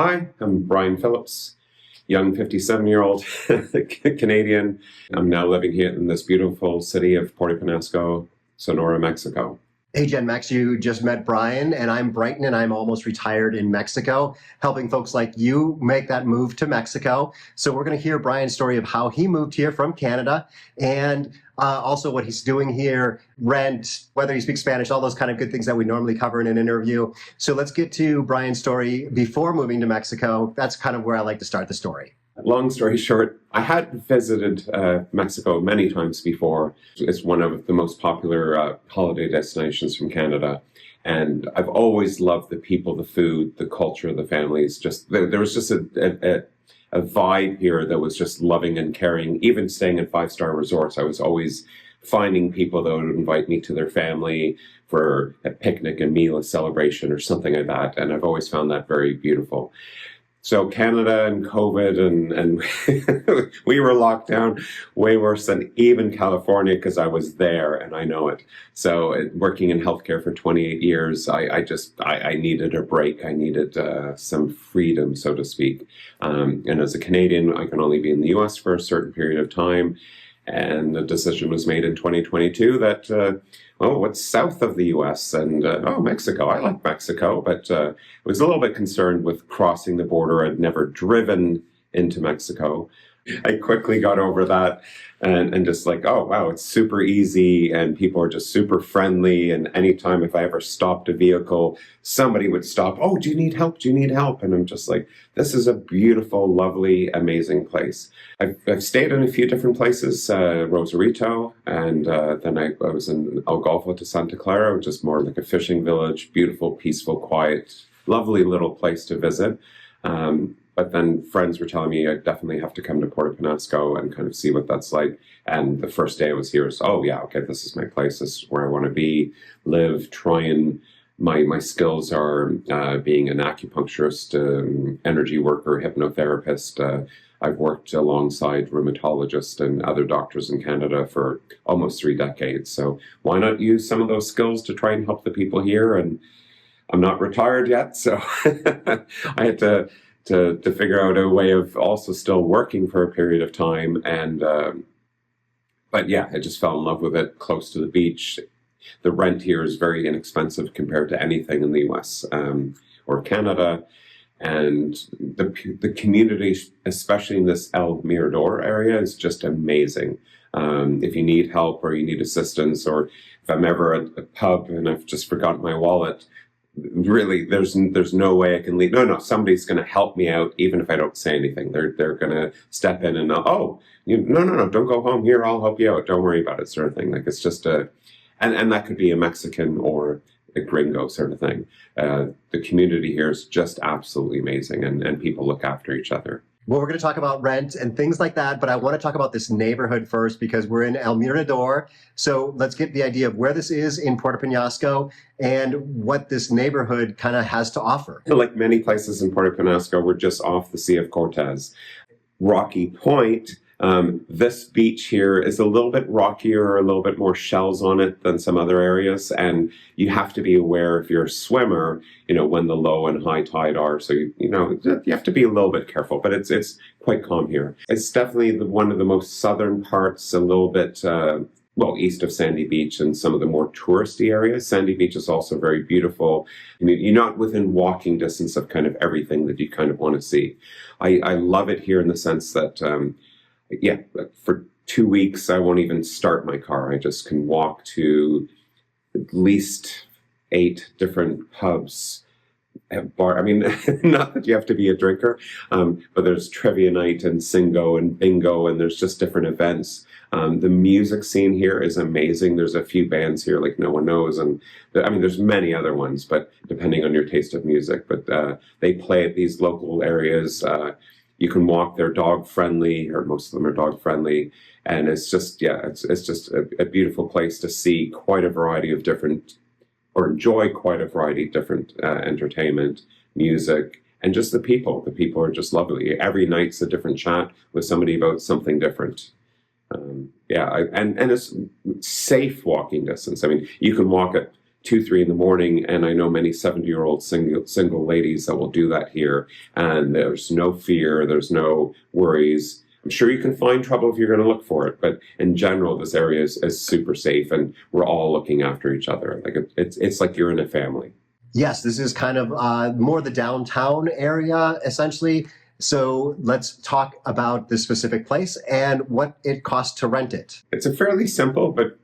Hi, I'm Brian Phillips, young 57-year-old Canadian. I'm now living here in this beautiful city of Puerto Peñasco, Sonora, Mexico. Hey, Gen Max, you just met Brian, and I'm Brighton, and I'm almost retired in Mexico, helping folks like you make that move to Mexico. So we're going to hear Brian's story of how he moved here from Canada and also what he's doing here, rent, whether he speaks Spanish, all those kind of good things that we normally cover in an interview. So let's get to Brian's story before moving to Mexico. That's kind of where I like to start the story. Long story short, I had visited Mexico many times before. It's one of the most popular holiday destinations from Canada. And I've always loved the people, the food, the culture, the families. Just there was just a vibe here that was just loving and caring. Even staying in five-star resorts, I was always finding people that would invite me to their family for a picnic, a meal, a celebration, or something like that. And I've always found that very beautiful. So Canada and COVID and we were locked down way worse than even California because I was there and I know it. So working in healthcare for 28 years, I needed a break. I needed some freedom, so to speak. And as a Canadian, I can only be in the US for a certain period of time. And the decision was made in 2022 that, what's south of the U.S.? And, Mexico. I like Mexico, but I was a little bit concerned with crossing the border. I'd never driven into Mexico. I quickly got over that and just like, oh, wow, it's super easy and people are just super friendly. And anytime if I ever stopped a vehicle, somebody would stop. Oh, do you need help? Do you need help? And I'm just like, this is a beautiful, lovely, amazing place. I've stayed in a few different places, Rosarito, and then I was in El Golfo to Santa Clara, which is more like a fishing village, beautiful, peaceful, quiet, lovely little place to visit. But then friends were telling me I definitely have to come to Puerto Peñasco and kind of see what that's like. And the first day I was here was, this is my place. This is where I want to be, live, try and my skills are being an acupuncturist, energy worker, hypnotherapist. I've worked alongside rheumatologists and other doctors in Canada for almost 3 decades. So why not use some of those skills to try and help the people here? And I'm not retired yet, so I had to figure out a way of also still working for a period of time. And, I just fell in love with it, close to the beach. The rent here is very inexpensive compared to anything in the US or Canada. And the community, especially in this El Mirador area, is just amazing. If you need help or you need assistance, or if I'm ever at a pub and I've just forgotten my wallet, really, there's no way I can leave. No, somebody's going to help me out, even if I don't say anything. They're going to step in and no, don't go home. Here, I'll help you out. Don't worry about it, sort of thing. Like it's just and that could be a Mexican or a gringo sort of thing. The community here is just absolutely amazing, and people look after each other. Well, we're going to talk about rent and things like that, but I want to talk about this neighborhood first because we're in El Mirador. So let's get the idea of where this is in Puerto Peñasco and what this neighborhood kind of has to offer. Like many places in Puerto Peñasco, we're just off the Sea of Cortez. Rocky Point, this beach here is a little bit rockier, a little bit more shells on it than some other areas. And you have to be aware if you're a swimmer, when the low and high tide are. So, you have to be a little bit careful, but it's quite calm here. It's definitely one of the most southern parts, a little bit, east of Sandy Beach and some of the more touristy areas. Sandy Beach is also very beautiful. I mean, you're not within walking distance of kind of everything that you kind of want to see. I love it here in the sense that, for 2 weeks, I won't even start my car. I just can walk to at least 8 different pubs, bar. I mean, not that you have to be a drinker, but there's trivia night and singo and bingo, and there's just different events. The music scene here is amazing. There's a few bands here like no one knows, and there's many other ones, but depending on your taste of music. But they play at these local areas. You can walk. They're dog friendly, or most of them are dog friendly, and it's just it's just a beautiful place to see quite a variety of different, or enjoy quite a variety of different entertainment, music, and just the people. The people are just lovely. Every night's a different chat with somebody about something different. And it's safe walking distance. I mean, you can walk at 2, 3 in the morning, and I know many 70-year-old single ladies that will do that here, and there's no fear, there's no worries. I'm sure you can find trouble if you're going to look for it, but in general, this area is super safe, and we're all looking after each other. Like it's like you're in a family. Yes, this is kind of more the downtown area, essentially. So let's talk about this specific place and what it costs to rent it. It's a fairly simple but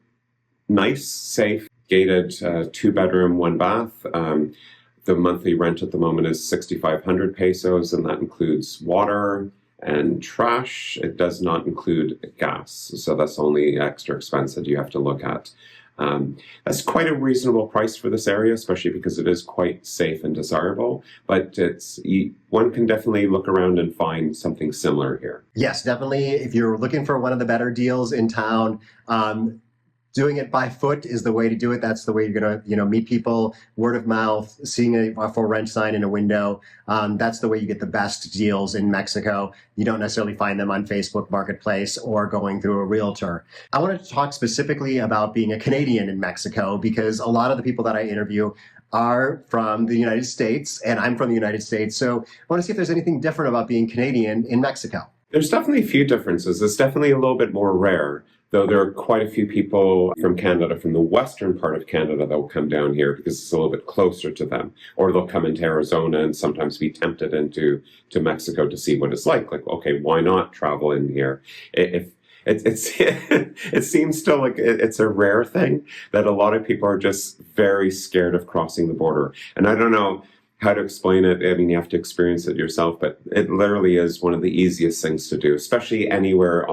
nice, safe, gated 2-bedroom, 1 bath. The monthly rent at the moment is 6,500 pesos, and that includes water and trash. It does not include gas, so that's the only extra expense that you have to look at. That's quite a reasonable price for this area, especially because it is quite safe and desirable. But one can definitely look around and find something similar here. Yes, definitely. If you're looking for one of the better deals in town, doing it by foot is the way to do it. That's the way you're going to, meet people, word of mouth, seeing a for rent sign in a window. That's the way you get the best deals in Mexico. You don't necessarily find them on Facebook Marketplace or going through a realtor. I wanted to talk specifically about being a Canadian in Mexico, because a lot of the people that I interview are from the United States, and I'm from the United States. So I want to see if there's anything different about being Canadian in Mexico. There's definitely a few differences. It's definitely a little bit more rare, though there are quite a few people from Canada, from the western part of Canada, that will come down here because it's a little bit closer to them. Or they'll come into Arizona and sometimes be tempted into Mexico to see what it's like. Like, okay, why not travel in here? If it seems still like it's a rare thing that a lot of people are just very scared of crossing the border. And I don't know how to explain it. I mean, you have to experience it yourself, but it literally is one of the easiest things to do, especially anywhere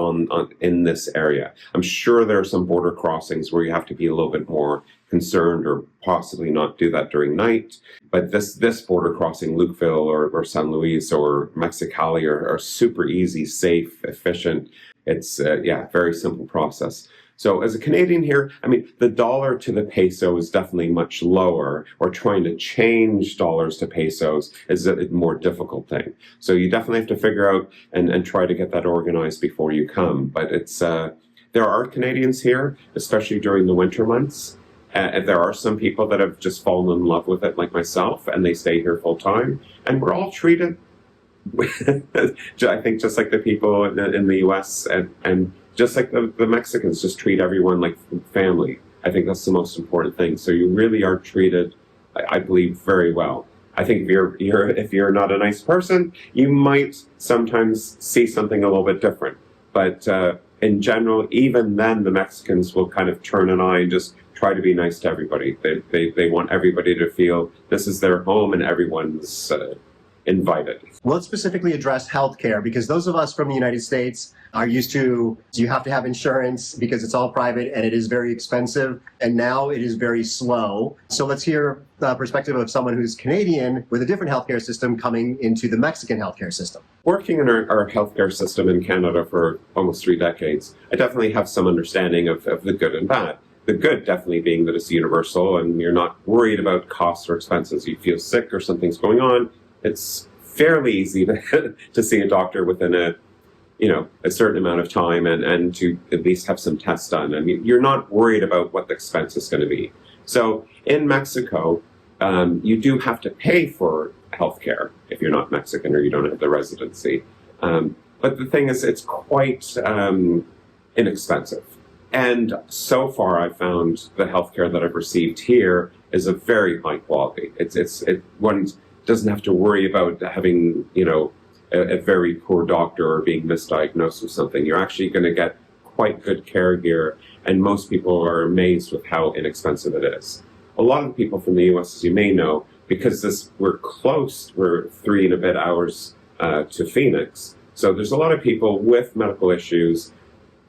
in this area. I'm sure there are some border crossings where you have to be a little bit more concerned or possibly not do that during night. But this border crossing, Lukeville or San Luis or Mexicali are super easy, safe, efficient. It's very simple process. So as a Canadian here, I mean, the dollar to the peso is definitely much lower, or trying to change dollars to pesos is a more difficult thing. So you definitely have to figure out and try to get that organized before you come. But there are Canadians here, especially during the winter months. There are some people that have just fallen in love with it, like myself, and they stay here full time. And we're all treated, I think, just like the people in the U.S. and just like the Mexicans just treat everyone like family. I think that's the most important thing. So you really are treated, I believe, very well. I think if you're not a nice person, you might sometimes see something a little bit different. But in general, even then, the Mexicans will kind of turn an eye and just try to be nice to everybody. They want everybody to feel this is their home and everyone's invited. Well, let's specifically address healthcare, because those of us from the United States are used to, you have to have insurance because it's all private and it is very expensive, and now it is very slow. So let's hear the perspective of someone who's Canadian with a different healthcare system coming into the Mexican healthcare system. Working in our healthcare system in Canada for almost 3 decades, I definitely have some understanding of the good and bad. The good definitely being that it's universal and you're not worried about costs or expenses. You feel sick or something's going on, it's fairly easy to see a doctor within a certain amount of time and to at least have some tests done. I mean, you're not worried about what the expense is going to be. So in Mexico, you do have to pay for healthcare if you're not Mexican or you don't have the residency. But the thing is, it's quite inexpensive. And so far, I've found the healthcare that I've received here is of very high quality. One doesn't have to worry about having, a very poor doctor or being misdiagnosed with something. You're actually going to get quite good care here, and most people are amazed with how inexpensive it is. A lot of the people from the U.S., as you may know, because we're close, we're 3 and a bit hours to Phoenix, so there's a lot of people with medical issues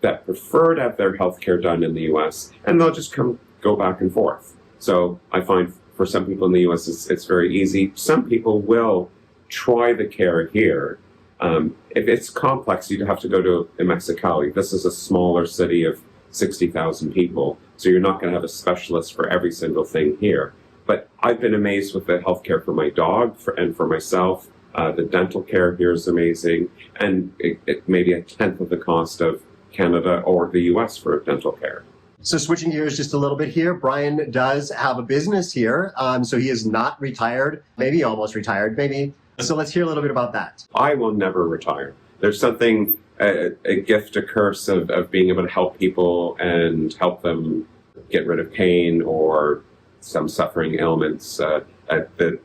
that prefer to have their health care done in the U.S., and they'll just go back and forth. So I find for some people in the U.S., it's very easy. Some people will try the care here. If it's complex, you'd have to go to Mexicali. This is a smaller city of 60,000 people, so you're not going to have a specialist for every single thing here. But I've been amazed with the healthcare for my dog and for myself. The dental care here is amazing, and it may be 1/10 of the cost of Canada or the U.S. for dental care. So switching gears just a little bit here, Brian does have a business here. So he is not retired, maybe almost retired, maybe. So let's hear a little bit about that. I will never retire. There's something, a gift, a curse of being able to help people and help them get rid of pain or some suffering ailments. The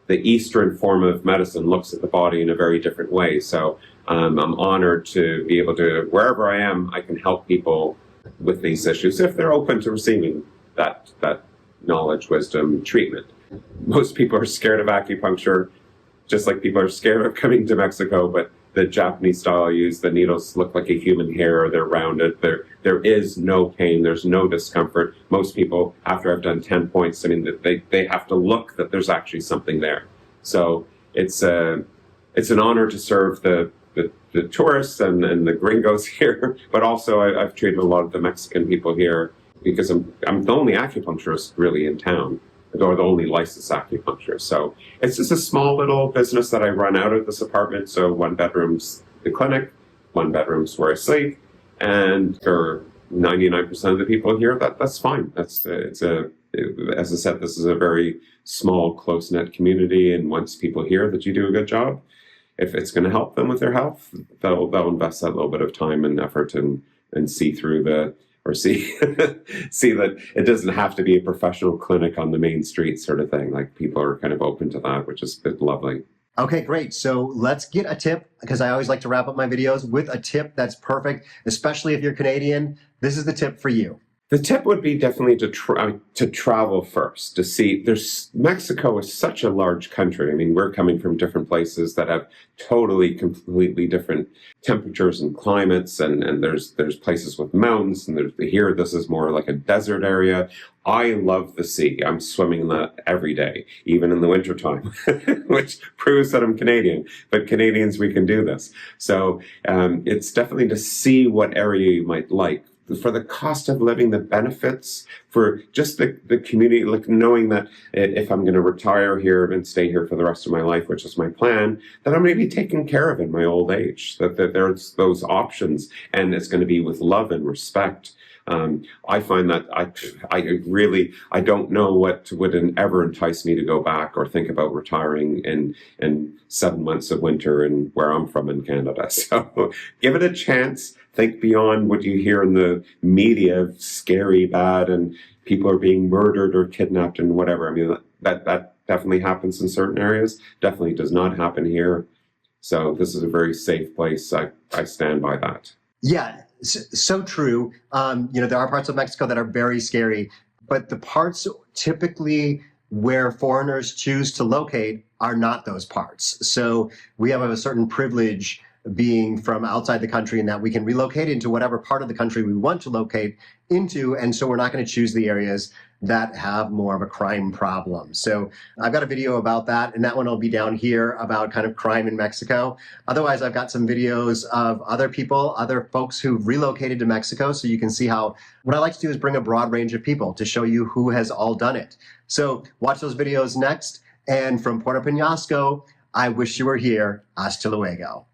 Eastern form of medicine looks at the body in a very different way. So I'm honored to be able to, wherever I am, I can help people with these issues if they're open to receiving that knowledge, wisdom, treatment. Most people are scared of acupuncture, just like people are scared of coming to Mexico, but the Japanese style I use, the needles look like a human hair, they're rounded, there is no pain, there's no discomfort. Most people, after I've done 10 points, I mean, they have to look that there's actually something there. So it's an honor to serve the tourists and the gringos here, but also I've treated a lot of the Mexican people here because I'm the only acupuncturist really in town, or the only licensed acupuncturist. So it's just a small little business that I run out of this apartment. So 1 bedroom's the clinic, 1 bedroom's where I sleep, and for 99% of the people here, that's fine. As I said, this is a very small, close-knit community, and once people hear that you do a good job, if it's going to help them with their health, they'll invest that little bit of time and effort and see through see that it doesn't have to be a professional clinic on the main street sort of thing. Like, people are kind of open to that, which is lovely. Okay, great. So let's get a tip, because I always like to wrap up my videos with a tip that's perfect, especially if you're Canadian. This is the tip for you. The tip would be definitely to travel first, to see. Mexico is such a large country. I mean, we're coming from different places that have completely different temperatures and climates, and there's places with mountains, and here this is more like a desert area. I love the sea. I'm swimming in that every day, even in the wintertime, which proves that I'm Canadian. But Canadians, we can do this. So it's definitely to see what area you might like. For the cost of living, the benefits, for just the community, like knowing that if I'm going to retire here and stay here for the rest of my life, which is my plan, that I'm going to be taken care of in my old age, that there's those options, and it's going to be with love and respect. I find that I don't know what would ever entice me to go back or think about retiring in 7 months of winter and where I'm from in Canada. So give it a chance. Think beyond what you hear in the media, scary, bad, and people are being murdered or kidnapped and whatever. I mean, that definitely happens in certain areas. Definitely does not happen here. So this is a very safe place. I stand by that. Yeah, so true. There are parts of Mexico that are very scary, but the parts typically where foreigners choose to locate are not those parts. So we have a certain privilege being from outside the country, in that we can relocate into whatever part of the country we want to locate into. And so we're not going to choose the areas that have more of a crime problem. So I've got a video about that, and that one will be down here about kind of crime in Mexico. Otherwise, I've got some videos of other folks who've relocated to Mexico. So you can see how, what I like to do is bring a broad range of people to show you who has all done it. So watch those videos next. And from Puerto Peñasco, I wish you were here. Hasta luego.